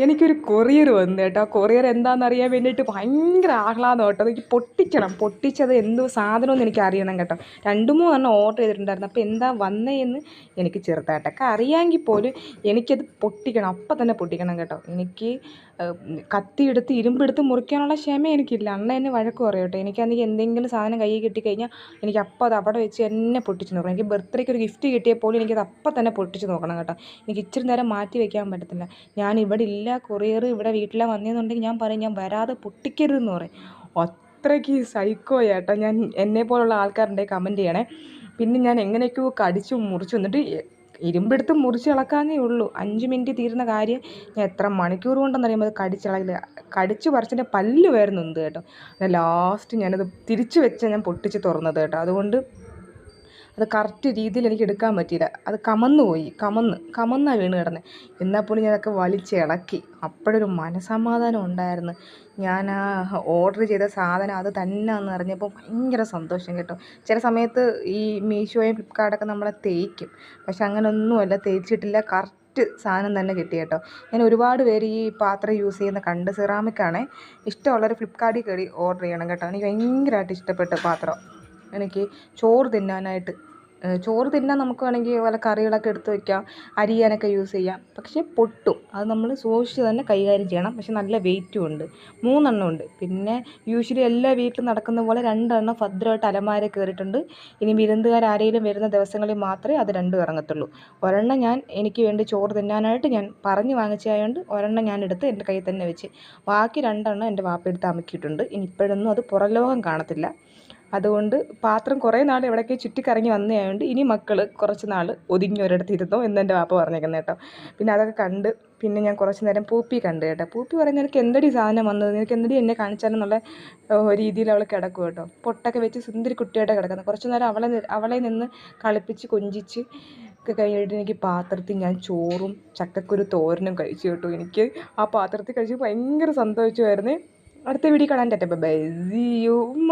എനിക്കൊരു കൊറിയർ വന്നു കേട്ടോ. ആ കൊറിയർ എന്താണെന്ന് അറിയാൻ വേണ്ടിയിട്ട് ഭയങ്കര ആഹ്ലാദം കേട്ടോ. എനിക്ക് പൊട്ടിക്കണം, പൊട്ടിച്ചത് എന്തോ സാധനമെന്ന് എനിക്ക് അറിയണം കേട്ടോ. 2-3 ഓർഡർ ചെയ്തിട്ടുണ്ടായിരുന്നു. അപ്പോൾ എന്താ വന്നതെന്ന് എനിക്ക് ചെറുതായിട്ടൊക്കെ അറിയാമെങ്കിൽ പോലും എനിക്കത് പൊട്ടിക്കണം, അപ്പം തന്നെ പൊട്ടിക്കണം കേട്ടോ. എനിക്ക് കത്തിയെടുത്ത് ഇരുമ്പെടുത്ത് മുറിക്കാനുള്ള ക്ഷമ എനിക്കില്ല. അണ്ണ എന്നെ വഴക്ക് പറയും കേട്ടോ. എനിക്കാണെങ്കിൽ എന്തെങ്കിലും സാധനം കയ്യിൽ കിട്ടിക്കഴിഞ്ഞാൽ എനിക്ക് അപ്പം അത് അവിടെ വെച്ച് എന്നെ പൊട്ടിച്ച് നോക്കണം. എനിക്ക് ബർത്ത്ഡേക്ക് ഒരു ഗിഫ്റ്റ് കിട്ടിയാൽ പോലും എനിക്കത് അപ്പം തന്നെ പൊട്ടിച്ച് നോക്കണം കേട്ടോ. എനിക്ക് ഇച്ചിരി നേരം മാറ്റി വയ്ക്കാൻ പറ്റത്തില്ല. ഞാൻ ഇവിടെ ഇല്ല, കൊറിയർ ഇവിടെ വീട്ടിലാണ് വന്നതെന്നുണ്ടെങ്കിൽ ഞാൻ പറയും ഞാൻ വരാതെ പൊട്ടിക്കരുതെന്ന് പറയും. അത്രയ്ക്ക് സൈക്കോയാട്ടോ ഞാൻ. എന്നെപ്പോലുള്ള ആൾക്കാരുണ്ടെങ്കിൽ കമൻറ്റ് ചെയ്യണേ. പിന്നെ ഞാൻ എങ്ങനെയൊക്കെയോ കടിച്ചു മുറിച്ചു, എന്നിട്ട് ഇരുമ്പെടുത്ത് മുറിച്ച് ഇളക്കാന്നേ ഉള്ളൂ. 5 മിനിറ്റ് തീരുന്ന കാര്യം ഞാൻ എത്ര മണിക്കൂർ കൊണ്ടെന്നറിയുമ്പോൾ അത് കടിച്ചിളകില്ല. കടിച്ചു പറിച്ചതിൻ്റെ പല്ല് വരുന്നുണ്ട് കേട്ടോ. ലാസ്റ്റ് ഞാനത് തിരിച്ചു വെച്ചാൽ ഞാൻ പൊട്ടിച്ച് തുറന്നത് കേട്ടോ. അതുകൊണ്ട് അത് കറക്റ്റ് രീതിയിൽ എനിക്ക് എടുക്കാൻ പറ്റിയില്ല. അത് കമന്ന് പോയി, കമന്നാണ് വീണ് കിടന്നത്. എന്നാൽ പോലും ഞാനതൊക്കെ വലിച്ചിളക്കി. അപ്പോഴൊരു മനസമാധാനം ഉണ്ടായിരുന്നു. ഞാൻ ആ ഓർഡർ ചെയ്ത സാധനം അത് തന്നെയാണെന്ന് അറിഞ്ഞപ്പോൾ ഭയങ്കര സന്തോഷം കേട്ടോ. ചില സമയത്ത് ഈ മീഷോയും ഫ്ലിപ്കാർട്ടൊക്കെ നമ്മളെ തേക്കും, പക്ഷെ അങ്ങനെയൊന്നുമല്ല, തേച്ചിട്ടില്ല. കറക്റ്റ് സാധനം തന്നെ കിട്ടി കേട്ടോ. ഞാൻ ഒരുപാട് പേര് ഈ പാത്രം യൂസ് ചെയ്യുന്ന കണ്ട്. സെറാമിക്കാണേ. ഇഷ്ടമുള്ളവർ ഫ്ലിപ്കാർട്ടിൽ കയറി ഓർഡർ ചെയ്യണം കേട്ടോ. എനിക്ക് ഭയങ്കരമായിട്ട് ഇഷ്ടപ്പെട്ട പാത്രം. എനിക്ക് ചോറ് തിന്നാനായിട്ട്, ചോറ് തിന്നാൻ നമുക്ക് വേണമെങ്കിൽ വല്ല കറികളൊക്കെ എടുത്ത് വയ്ക്കാം, അരിയാനൊക്കെ യൂസ് ചെയ്യാം. പക്ഷേ പൊട്ടും, അത് നമ്മൾ സൂക്ഷിച്ച് തന്നെ കൈകാര്യം ചെയ്യണം. പക്ഷെ നല്ല വെയിറ്റും ഉണ്ട്. 3 ഉണ്ട്. പിന്നെ യൂഷ്വലി എല്ലാ വീട്ടിലും നടക്കുന്ന പോലെ 2 ഭദ്രമായിട്ട് അലമാര കയറിയിട്ടുണ്ട്. ഇനി വിരുന്നുകാർ ആരെങ്കിലും വരുന്ന ദിവസങ്ങളിൽ മാത്രമേ അത് 2 ഇറങ്ങത്തുള്ളൂ. ഒരെണ്ണം ഞാൻ എനിക്ക് വേണ്ടി ചോറ് തിന്നാനായിട്ട് ഞാൻ പറഞ്ഞ് വാങ്ങിച്ചതായതുകൊണ്ട് ഒരെണ്ണം ഞാൻ എടുത്ത് എൻ്റെ കയ്യിൽ തന്നെ വെച്ച്, ബാക്കി 2 എൻ്റെ വാപ്പ എടുത്ത് അമുക്കിയിട്ടുണ്ട്. ഇനി ഇപ്പോഴൊന്നും അത് പുറം ലോകം കാണത്തില്ല. അതുകൊണ്ട് പാത്രം കുറേ നാൾ എവിടേക്കോ ചുറ്റിക്കറങ്ങി വന്നതായതുകൊണ്ട് ഇനി മക്കൾ കുറച്ച് നാൾ ഒതുങ്ങി ഒരിടത്ത് ഇരുന്നോ എന്ന് എൻ്റെ വാപ്പ പറഞ്ഞേക്കുന്നത് കേട്ടോ. പിന്നെ അതൊക്കെ കണ്ട് പിന്നെ ഞാൻ കുറച്ച് നേരം പൂപ്പി കണ്ടു കേട്ടോ. പൂപ്പി പറഞ്ഞ് നിനക്ക് എന്തടി സാധനം വന്നത്, നിനക്ക് എന്തടി എന്നെ കാണിച്ചാലെന്നുള്ള രീതിയിൽ അവൾ കിടക്കും കേട്ടോ. പൊട്ടൊക്കെ വെച്ച് സുന്ദരി കുട്ടിയായിട്ട് കിടക്കുന്നത്. കുറച്ച് നേരം അവളെ നിന്ന് കളിപ്പിച്ച് കൊഞ്ചിച്ച് ഒക്കെ കഴിഞ്ഞിട്ട് എനിക്ക് പാത്രത്തിൽ ഞാൻ ചോറും ചക്കക്കുരു തോരനും കഴിച്ചു കേട്ടോ. എനിക്ക് ആ പാത്രത്തിൽ കഴിച്ച് ഭയങ്കര സന്തോഷമായിരുന്നു. അടുത്ത വീഡിയോ കാണാൻ. Tata bye bye. See you ഉമ്മ.